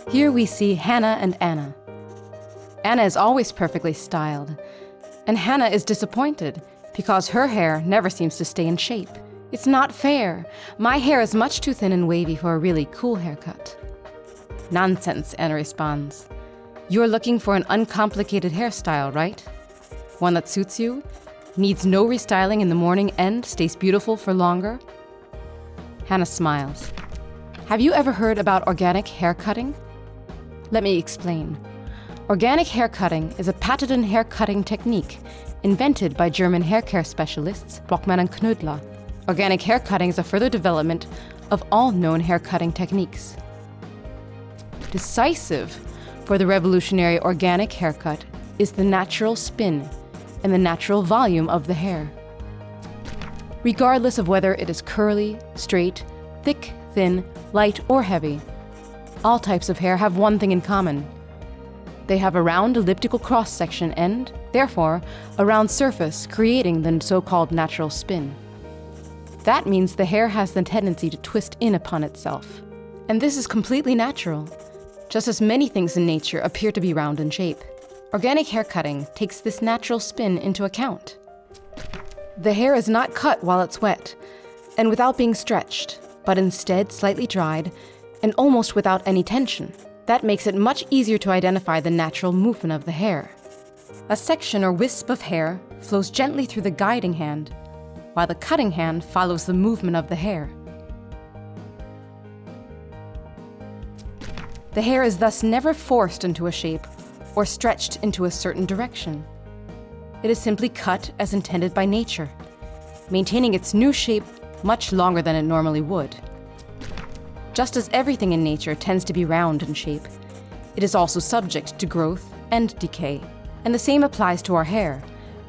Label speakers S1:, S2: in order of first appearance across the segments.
S1: Here we see Hannah and Anna. Anna is always perfectly styled, and Hannah is disappointed because her hair never seems to stay in shape. It's not fair. My hair is much too thin and wavy for a really cool haircut. Nonsense, Anna responds. You're looking for an uncomplicated hairstyle, right? One that suits you, needs no restyling in the morning and stays beautiful for longer? Hannah smiles. Have you ever heard about organic haircutting? Let me explain. Organic haircutting is a patented haircutting technique invented by German hair care specialists BROCKMANN and KNOEDLER. Organic haircutting is a further development of all known haircutting techniques. Decisive for the revolutionary organic haircut is the natural spin and the natural volume of the hair. Regardless of whether it is curly, straight, thick, thin, light, or heavy, all types of hair have one thing in common. They have a round elliptical cross-section and, therefore, a round surface, creating the so-called natural spin. That means the hair has the tendency to twist in upon itself. And this is completely natural, just as many things in nature appear to be round in shape. Organic haircutting takes this natural spin into account. The hair is not cut while it's wet and without being stretched, but instead slightly dried and almost without any tension. That makes it much easier to identify the natural movement of the hair. A section or wisp of hair flows gently through the guiding hand, while the cutting hand follows the movement of the hair. The hair is thus never forced into a shape or stretched into a certain direction. It is simply cut as intended by nature, maintaining its new shape much longer than it normally would. Just as everything in nature tends to be round in shape, it is also subject to growth and decay. And the same applies to our hair,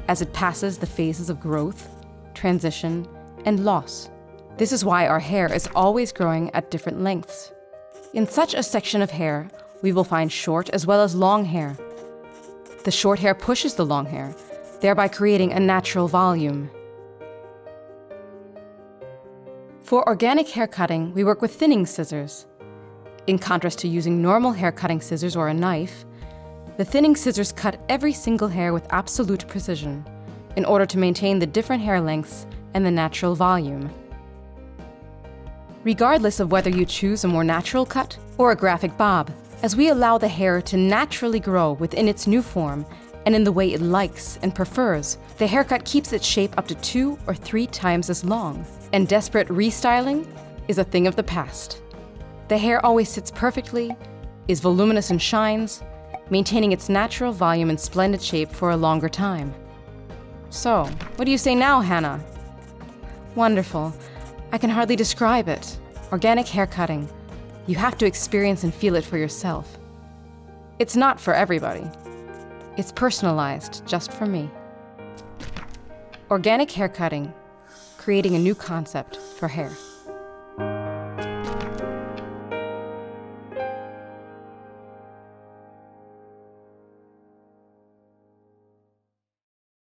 S1: as it passes the phases of growth, transition, and loss. This is why our hair is always growing at different lengths. In such a section of hair, we will find short as well as long hair. The short hair pushes the long hair, thereby creating a natural volume. For organic hair cutting, we work with thinning scissors. In contrast to using normal hair cutting scissors or a knife, the thinning scissors cut every single hair with absolute precision in order to maintain the different hair lengths and the natural volume. Regardless of whether you choose a more natural cut or a graphic bob, as we allow the hair to naturally grow within its new form and in the way it likes and prefers, the haircut keeps its shape up to 2 or 3 times as long. And desperate restyling is a thing of the past. The hair always sits perfectly, is voluminous and shines, maintaining its natural volume and splendid shape for a longer time. So, what do you say now, Hannah? Wonderful. I can hardly describe it. Organic hair cutting. You have to experience and feel it for yourself. It's not for everybody. It's personalized just for me. Organic hair cutting. Creating a new concept for hair.